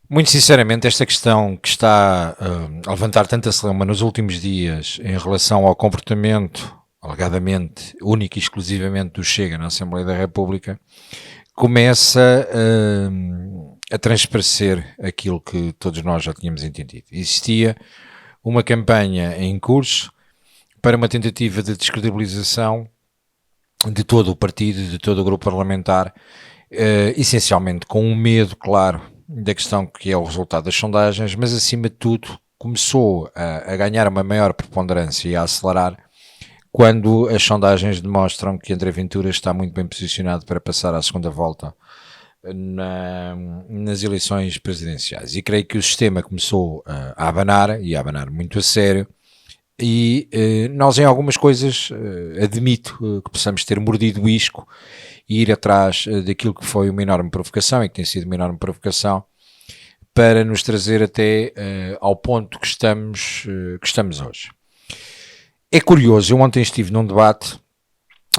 Muito sinceramente, esta questão que está a levantar tanta celeuma nos últimos dias em relação ao comportamento, alegadamente, único e exclusivamente do Chega na Assembleia da República, começa a transparecer aquilo que todos nós já tínhamos entendido. Existia uma campanha em curso para uma tentativa de descredibilização de todo o partido, de todo o grupo parlamentar, essencialmente com um medo, claro, da questão que é o resultado das sondagens, mas acima de tudo começou a ganhar uma maior preponderância e a acelerar quando as sondagens demonstram que André Ventura está muito bem posicionado para passar à segunda volta nas eleições presidenciais. E creio que o sistema começou a abanar, e a abanar muito a sério, e nós em algumas coisas admito que possamos ter mordido o isco e ir atrás daquilo que foi uma enorme provocação e que tem sido uma enorme provocação para nos trazer até ao ponto que estamos hoje. É curioso, eu ontem estive num debate,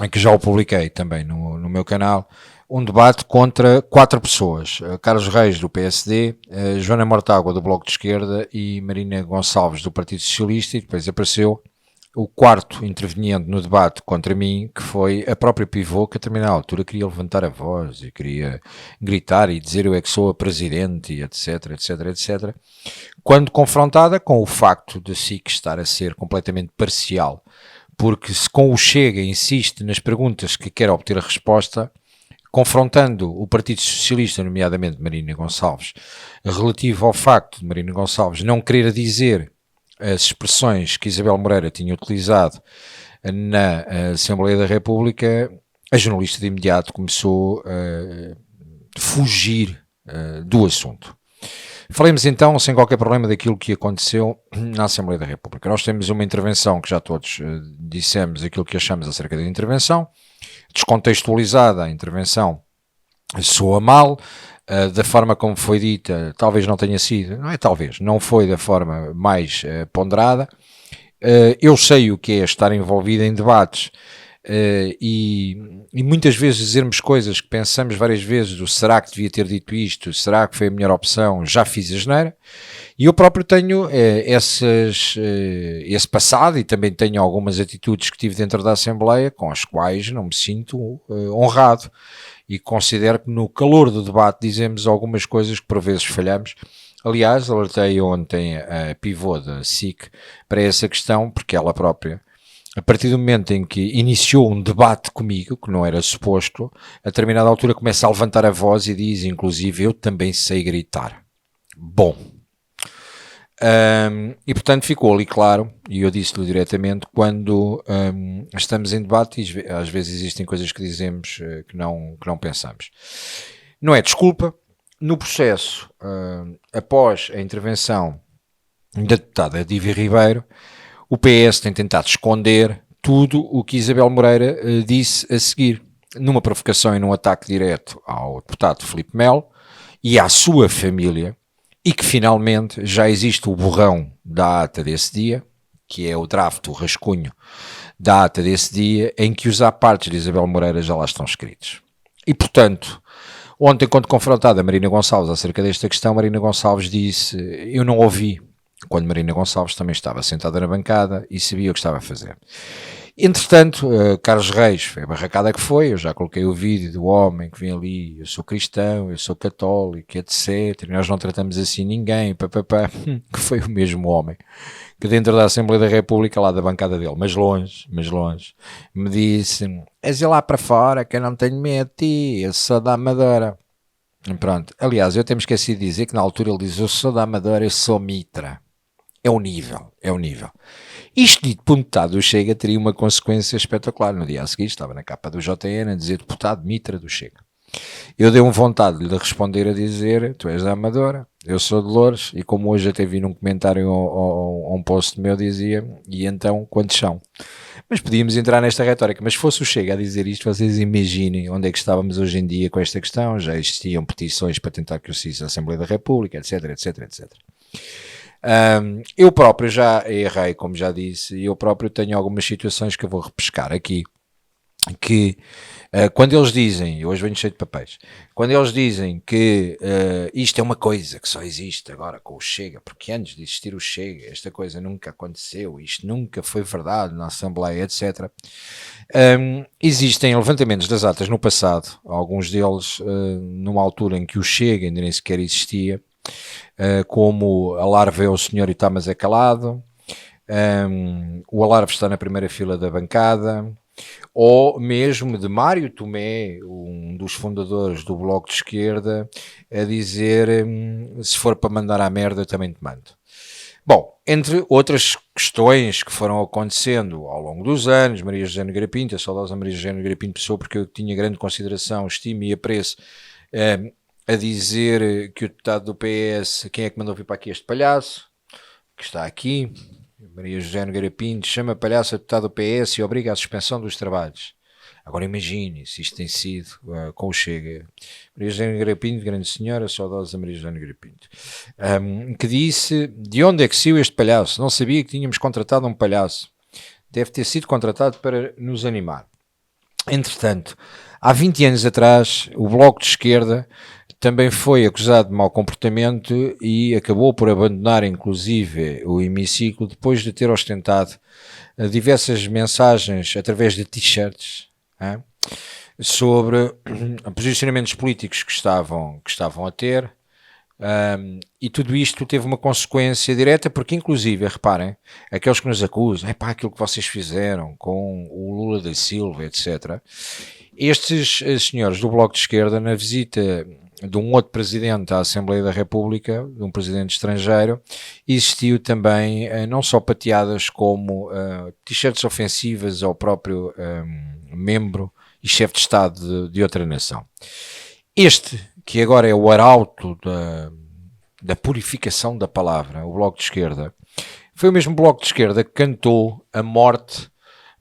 em que já o publiquei também no meu canal, um debate contra 4 pessoas, Carlos Reis do PSD, Joana Mortágua do Bloco de Esquerda e Marina Gonçalves do Partido Socialista, e depois apareceu o quarto interveniente no debate contra mim, que foi a própria pivô, que a determinada altura queria levantar a voz e queria gritar e dizer eu é que sou a presidente, e etc, etc, etc, quando confrontada com o facto de SIC estar a ser completamente parcial, porque se com o Chega insiste nas perguntas que quer obter a resposta, confrontando o Partido Socialista, nomeadamente Marina Gonçalves, relativo ao facto de Marina Gonçalves não querer dizer as expressões que Isabel Moreira tinha utilizado na Assembleia da República, a jornalista de imediato começou a fugir do assunto. Falemos então, sem qualquer problema, daquilo que aconteceu na Assembleia da República. Nós temos uma intervenção que já todos dissemos aquilo que achamos acerca da intervenção, descontextualizada a intervenção, soa mal, da forma como foi dita, talvez não tenha sido, não é talvez, não foi da forma mais ponderada. Eu sei o que é estar envolvido em debates e muitas vezes dizermos coisas que pensamos várias vezes do será que devia ter dito isto, será que foi a melhor opção, já fiz asneira. E eu próprio tenho esse passado e também tenho algumas atitudes que tive dentro da Assembleia com as quais não me sinto honrado e considero que no calor do debate dizemos algumas coisas que por vezes falhamos. Aliás, alertei ontem a pivô da SIC para essa questão, porque ela própria, a partir do momento em que iniciou um debate comigo, que não era suposto, a determinada altura começa a levantar a voz e diz, inclusive, eu também sei gritar. Bom, e portanto ficou ali claro, e eu disse-lhe diretamente, quando estamos em debate, e às vezes existem coisas que dizemos que não pensamos. Não é desculpa. No processo, após a intervenção da deputada Dívia Ribeiro, o PS tem tentado esconder tudo o que Isabel Moreira disse a seguir, numa provocação e num ataque direto ao deputado Filipe Melo e à sua família, e que finalmente já existe o borrão da ata desse dia, que é o draft, o rascunho da ata desse dia, em que os apartes de Isabel Moreira já lá estão escritos. E portanto, ontem, quando confrontada a Marina Gonçalves acerca desta questão, Marina Gonçalves disse, eu não ouvi, quando Marina Gonçalves também estava sentada na bancada e sabia o que estava a fazer. Entretanto, Carlos Reis foi a barracada que foi, eu já coloquei o vídeo do homem que vem ali, eu sou cristão, eu sou católico, etc, e nós não tratamos assim ninguém, papapá, que foi o mesmo homem, que dentro da Assembleia da República, lá da bancada dele, mas longe, me disse, és lá para fora que eu não tenho medo de ti, eu sou da Amadora. Pronto, aliás, eu tenho esquecido de dizer que na altura ele diz, eu sou da Amadora, eu sou mitra. É o nível, é o nível. Isto dito por um deputado do Chega teria uma consequência espetacular. No dia a seguir estava na capa do JN a dizer deputado mitra do Chega. Eu dei vontade de lhe responder a dizer, tu és da Amadora, eu sou de Loures, e como hoje até vi num comentário a um post meu dizia, e então quantos são? Mas podíamos entrar nesta retórica, mas se fosse o Chega a dizer isto, vocês imaginem onde é que estávamos hoje em dia com esta questão, já existiam petições para tentar que o CIS a Assembleia da República, etc, etc, etc. Eu próprio já errei, como já disse, e eu próprio tenho algumas situações que eu vou repescar aqui, que quando eles dizem, eu hoje venho cheio de papéis, quando eles dizem que isto é uma coisa que só existe agora com o Chega, porque antes de existir o Chega, esta coisa nunca aconteceu, isto nunca foi verdade na Assembleia, etc. Existem levantamentos das atas no passado, alguns deles numa altura em que o Chega ainda nem sequer existia, como a larva é o senhor e está mas é calado, o Alarve está na primeira fila da bancada, ou mesmo de Mário Tomé, um dos fundadores do Bloco de Esquerda, a dizer se for para mandar à merda também te mando. Bom, entre outras questões que foram acontecendo ao longo dos anos, Maria José Nogueira Pinto, a saudosa Maria José Nogueira Pinto Pessoa, porque eu tinha grande consideração, estima e apreço, a dizer que o deputado do PS, quem é que mandou vir para aqui este palhaço, que está aqui, Maria José Nogueira Pinto, chama palhaço a deputado do PS e obriga à suspensão dos trabalhos. Agora imagine se isto tem sido com o Chega. Maria José Nogueira Pinto, grande senhora, saudosa Maria José Nogueira Pinto, que disse, de onde é que saiu este palhaço? Não sabia que tínhamos contratado um palhaço. Deve ter sido contratado para nos animar. Entretanto, há 20 anos atrás, o Bloco de Esquerda também foi acusado de mau comportamento e acabou por abandonar, inclusive, o hemiciclo depois de ter ostentado diversas mensagens através de t-shirts sobre posicionamentos políticos que estavam a ter. E tudo isto teve uma consequência direta, porque inclusive, reparem, aqueles que nos acusam, aquilo que vocês fizeram com o Lula da Silva, etc. Estes senhores do Bloco de Esquerda, na visita de um outro presidente à Assembleia da República, de um presidente estrangeiro, existiu também não só pateadas como t-shirts ofensivas ao próprio membro e chefe de Estado de outra nação. Este, que agora é o arauto da purificação da palavra, o Bloco de Esquerda, foi o mesmo Bloco de Esquerda que cantou a morte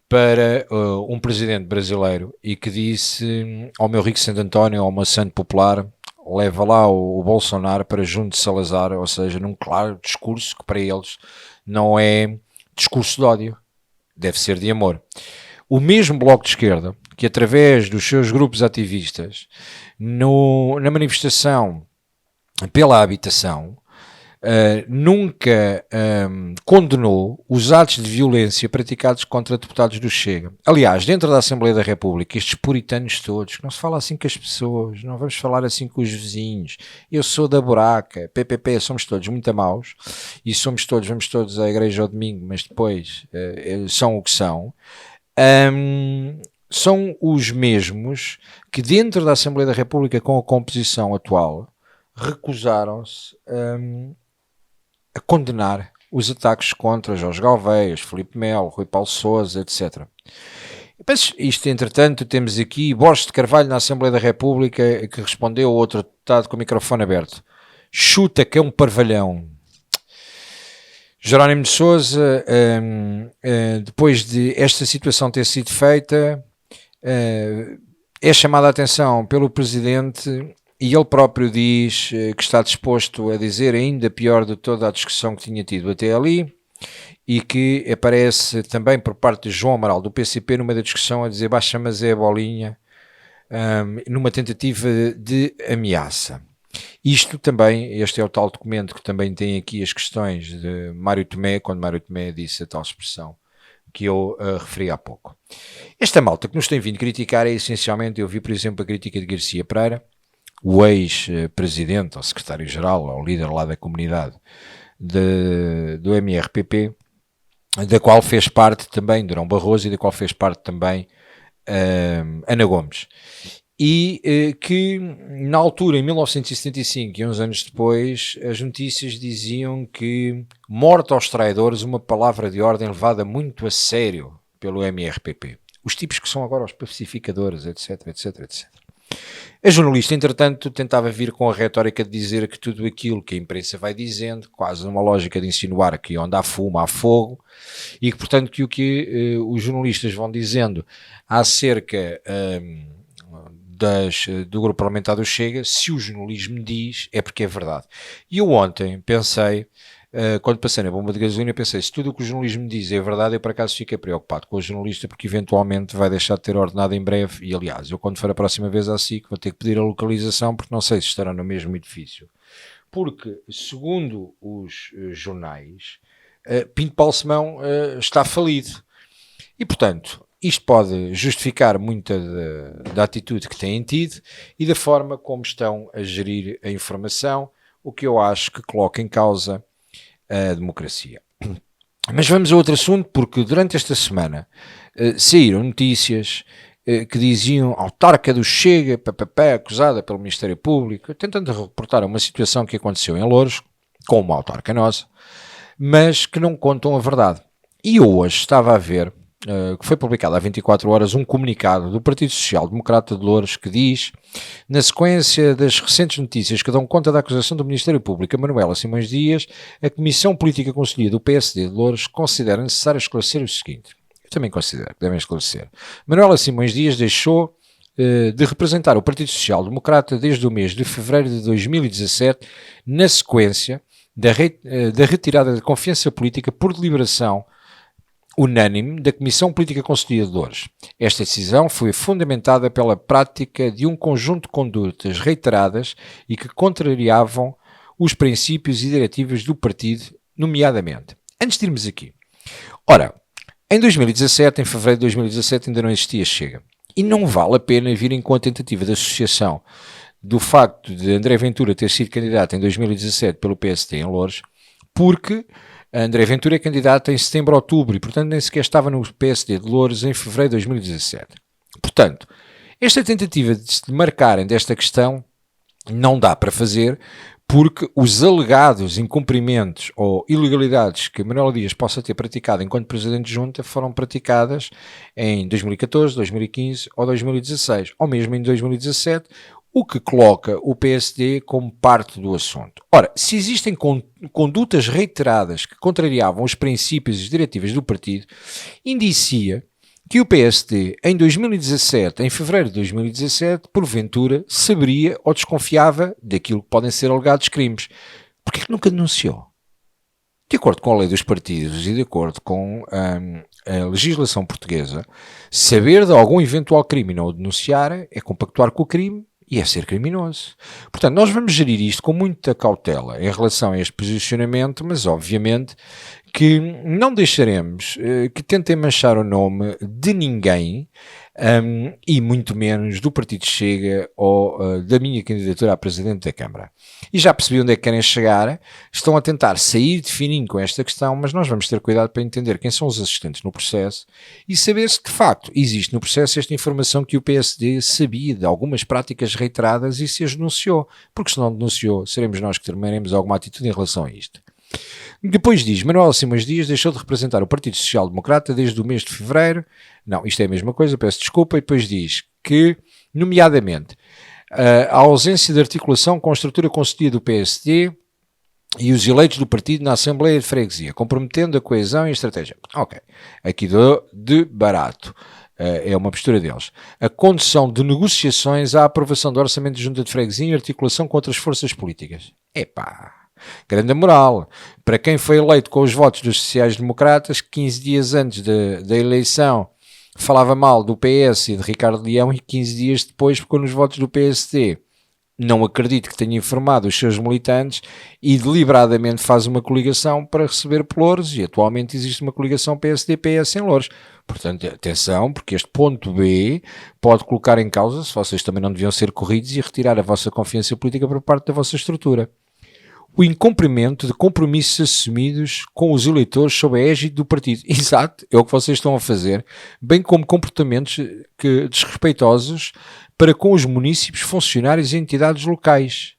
para um presidente brasileiro e que disse ao meu rico Santo António, ao meu santo popular, leva lá o Bolsonaro para junto de Salazar, ou seja, num claro discurso que para eles não é discurso de ódio, deve ser de amor. O mesmo Bloco de Esquerda, que através dos seus grupos ativistas, na manifestação pela habitação, nunca condenou os atos de violência praticados contra deputados do Chega. Aliás, dentro da Assembleia da República, estes puritanos todos, que não se fala assim com as pessoas, não vamos falar assim com os vizinhos, eu sou da buraca, PPP, somos todos muito maus, e vamos todos à igreja ao domingo, mas depois são o que são. São os mesmos que dentro da Assembleia da República, com a composição atual, recusaram-se a condenar os ataques contra Jorge Galveias, Filipe Melo, Rui Paulo Sousa, etc. Mas isto, entretanto, temos aqui Borges de Carvalho na Assembleia da República que respondeu a outro deputado com o microfone aberto. Chuta que é um parvalhão. Jerónimo de Sousa, depois de esta situação ter sido feita, é chamada a atenção pelo Presidente e ele próprio diz que está disposto a dizer ainda pior de toda a discussão que tinha tido até ali e que aparece também por parte de João Amaral do PCP numa da discussão a dizer baixa mas é a bolinha, numa tentativa de ameaça. Isto também, este é o tal documento que também tem aqui as questões de Mário Tomé, quando Mário Tomé disse a tal expressão que eu referi há pouco. Esta malta que nos tem vindo criticar é essencialmente, eu vi por exemplo a crítica de Garcia Pereira, o ex-presidente, ou secretário-geral, ou líder lá da comunidade do MRPP, da qual fez parte também Durão Barroso e da qual fez parte também Ana Gomes. E que na altura, em 1975 e uns anos depois, as notícias diziam que morte aos traidores, uma palavra de ordem levada muito a sério pelo MRPP. Os tipos que são agora os pacificadores, etc, etc, etc. A jornalista, entretanto, tentava vir com a retórica de dizer que tudo aquilo que a imprensa vai dizendo, quase numa lógica de insinuar que onde há fumo há fogo, e que, portanto, que o que os jornalistas vão dizendo acerca do grupo parlamentar do Chega, se o jornalismo diz, é porque é verdade. E eu ontem pensei, quando passei na bomba de gasolina, pensei, se tudo o que o jornalismo diz é verdade, eu por acaso fiquei preocupado com o jornalista, porque eventualmente vai deixar de ter ordenado em breve, e aliás, eu quando for a próxima vez à SIC vou ter que pedir a localização, porque não sei se estará no mesmo edifício. Porque, segundo os jornais, Pinto Balsemão está falido. E, portanto, isto pode justificar muita da atitude que têm tido e da forma como estão a gerir a informação, o que eu acho que coloca em causa a democracia. Mas vamos a outro assunto, porque durante esta semana saíram notícias que diziam autarca do Chega, acusada pelo Ministério Público, tentando reportar uma situação que aconteceu em Louros, com uma autarca nossa, mas que não contam a verdade. E eu hoje estava a ver, que foi publicado há 24 horas, um comunicado do Partido Social Democrata de Louros que diz, na sequência das recentes notícias que dão conta da acusação do Ministério Público a Manuela Simões Dias, a Comissão Política Conselhia do PSD de Louros considera necessário esclarecer o seguinte. Eu também considero que devem esclarecer. Manuela Simões Dias deixou de representar o Partido Social Democrata desde o mês de fevereiro de 2017, na sequência da retirada de confiança política por deliberação unânime da Comissão Política Conselhia de Louros. Esta decisão foi fundamentada pela prática de um conjunto de condutas reiteradas e que contrariavam os princípios e diretivas do partido, nomeadamente. Antes de irmos aqui. Ora, em 2017, em fevereiro de 2017, ainda não existia Chega. E não vale a pena virem com a tentativa de associação do facto de André Ventura ter sido candidato em 2017 pelo PSD em Louros, porque André Ventura é candidato em setembro, outubro, e portanto nem sequer estava no PSD de Louros em fevereiro de 2017. Portanto, esta tentativa de se marcarem desta questão não dá para fazer, porque os alegados incumprimentos ou ilegalidades que Manuela Dias possa ter praticado enquanto Presidente de Junta foram praticadas em 2014, 2015 ou 2016, ou mesmo em 2017, o que coloca o PSD como parte do assunto. Ora, se existem condutas reiteradas que contrariavam os princípios e as diretivas do partido, indicia que o PSD, em 2017, em fevereiro de 2017, porventura, saberia ou desconfiava daquilo que podem ser alegados crimes. Porquê que nunca denunciou? De acordo com a lei dos partidos e de acordo com a legislação portuguesa, saber de algum eventual crime e não o denunciar é compactuar com o crime e é ser criminoso. Portanto, nós vamos gerir isto com muita cautela em relação a este posicionamento, mas obviamente que não deixaremos que tentem manchar o nome de ninguém e muito menos do Partido Chega ou da minha candidatura a Presidente da Câmara. E já percebi onde é que querem chegar, estão a tentar sair de fininho com esta questão, mas nós vamos ter cuidado para entender quem são os assistentes no processo e saber se de facto existe no processo esta informação que o PSD sabia de algumas práticas reiteradas e se as denunciou, porque se não denunciou, seremos nós que tomaremos alguma atitude em relação a isto. Depois diz, Manuela Simões Dias deixou de representar o Partido Social Democrata desde o mês de fevereiro. Não, isto é a mesma coisa, peço desculpa. E depois diz que, nomeadamente, a ausência de articulação com a estrutura conselhia do PSD e os eleitos do partido na Assembleia de Freguesia, comprometendo a coesão e a estratégia. Ok, aqui de barato. É uma postura deles. A condução de negociações à aprovação do orçamento de junta de freguesia em articulação com outras forças políticas. Epá! Grande moral. Para quem foi eleito com os votos dos sociais-democratas, 15 dias antes da eleição falava mal do PS e de Ricardo Leão e 15 dias depois ficou nos votos do PSD. Não acredito que tenha informado os seus militantes e deliberadamente faz uma coligação para receber Louros e atualmente existe uma coligação PSD-PS em Louros. Portanto, atenção, porque este ponto B pode colocar em causa se vocês também não deviam ser corridos e retirar a vossa confiança política por parte da vossa estrutura. O incumprimento de compromissos assumidos com os eleitores sob a égide do partido. Exato, é o que vocês estão a fazer, bem como comportamentos desrespeitosos para com os munícipes, funcionários e entidades locais.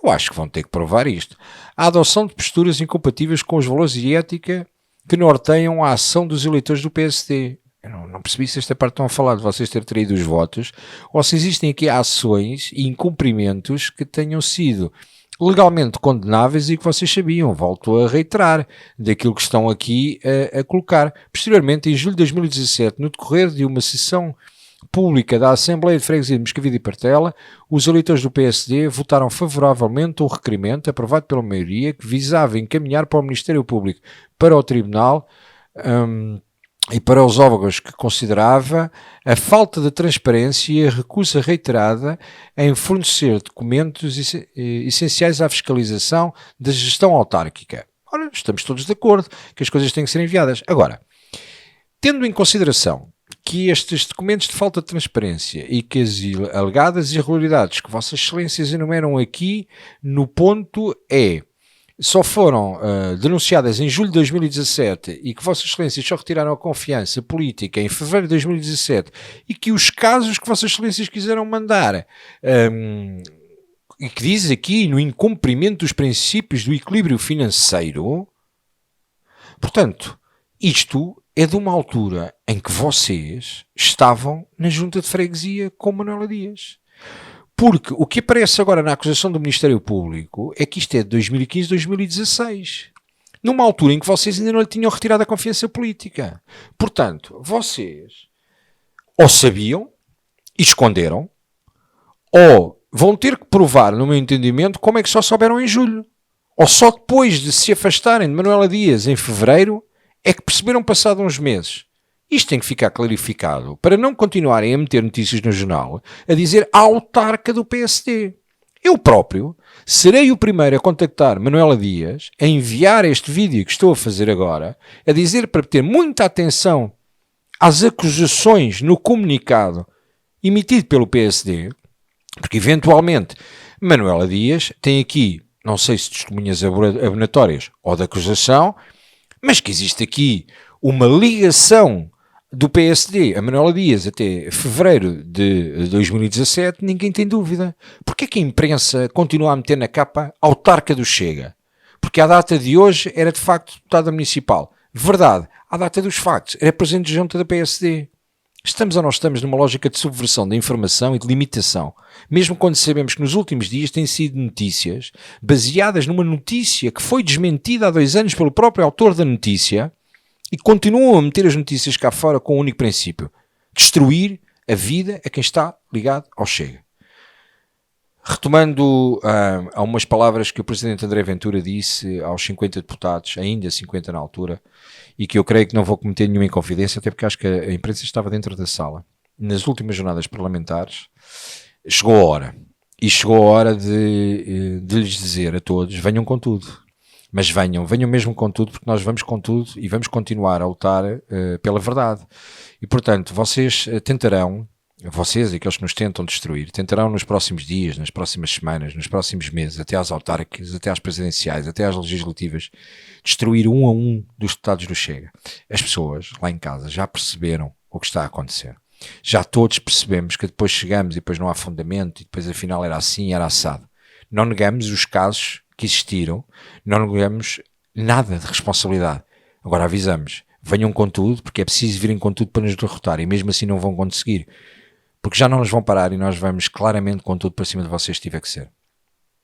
Eu acho que vão ter que provar isto. A adoção de posturas incompatíveis com os valores de ética que norteiam a ação dos eleitores do PSD. Eu não percebi se esta parte estão a falar de vocês terem traído os votos ou se existem aqui ações e incumprimentos que tenham sido legalmente condenáveis e que vocês sabiam, volto a reiterar, daquilo que estão aqui a colocar. Posteriormente, em julho de 2017, no decorrer de uma sessão Pública da Assembleia de Freguesia de Moscavide e Partela, os eleitores do PSD votaram favoravelmente o requerimento aprovado pela maioria que visava encaminhar para o Ministério Público, para o Tribunal e para os órgãos que considerava a falta de transparência e a recusa reiterada em fornecer documentos essenciais à fiscalização da gestão autárquica. Ora, estamos todos de acordo que as coisas têm que ser enviadas. Agora, tendo em consideração que estes documentos de falta de transparência e que as alegadas irregularidades que Vossas Excelências enumeram aqui no ponto só foram denunciadas em julho de 2017 e que Vossas Excelências só retiraram a confiança política em fevereiro de 2017 e que os casos que Vossas Excelências quiseram mandar e que diz aqui no incumprimento dos princípios do equilíbrio financeiro, portanto, isto é de uma altura em que vocês estavam na junta de freguesia com Manuela Dias. Porque o que aparece agora na acusação do Ministério Público é que isto é de 2015-2016. Numa altura em que vocês ainda não lhe tinham retirado a confiança política. Portanto, vocês ou sabiam e esconderam, ou vão ter que provar, no meu entendimento, como é que só souberam em julho. Ou só depois de se afastarem de Manuela Dias em fevereiro é que perceberam passado uns meses. Isto tem que ficar clarificado para não continuarem a meter notícias no jornal a dizer a autarca do PSD. Eu próprio serei o primeiro a contactar Manuela Dias, a enviar este vídeo que estou a fazer agora, a dizer para ter muita atenção às acusações no comunicado emitido pelo PSD, porque eventualmente Manuela Dias tem aqui, não sei se testemunhas abonatórias ou de acusação, mas que existe aqui uma ligação do PSD a Manuela Dias até fevereiro de 2017, ninguém tem dúvida. Porquê que a imprensa continua a meter na capa autarca do Chega? Porque à data de hoje era de facto deputada municipal. Verdade, à data dos factos era presidente de junta da PSD. Estamos ou não estamos numa lógica de subversão da informação e de limitação, mesmo quando sabemos que nos últimos dias têm sido notícias baseadas numa notícia que foi desmentida há 2 anos pelo próprio autor da notícia e continuam a meter as notícias cá fora com o único princípio: destruir a vida a quem está ligado ao Chega. Retomando a umas palavras que o Presidente André Ventura disse aos 50 deputados, ainda 50 na altura, e que eu creio que não vou cometer nenhuma inconfidência, até porque acho que a imprensa estava dentro da sala. Nas últimas jornadas parlamentares, chegou a hora. E chegou a hora de lhes dizer a todos: venham com tudo. Mas venham mesmo com tudo, porque nós vamos com tudo e vamos continuar a lutar pela verdade. E, portanto, vocês tentarão, vocês e aqueles que nos tentam destruir, tentarão nos próximos dias, nas próximas semanas, nos próximos meses, até às autárquicas, até às presidenciais, até às legislativas, destruir um a um dos deputados do Chega. As pessoas lá em casa já perceberam o que está a acontecer. Já todos percebemos que depois chegamos e depois não há fundamento e depois afinal era assim, era assado. Não negamos os casos que existiram, não negamos nada de responsabilidade. Agora avisamos, venham com tudo, porque é preciso virem com tudo para nos derrotar e mesmo assim não vão conseguir, porque já não nos vão parar e nós vamos claramente com tudo para cima de vocês se tiver que ser.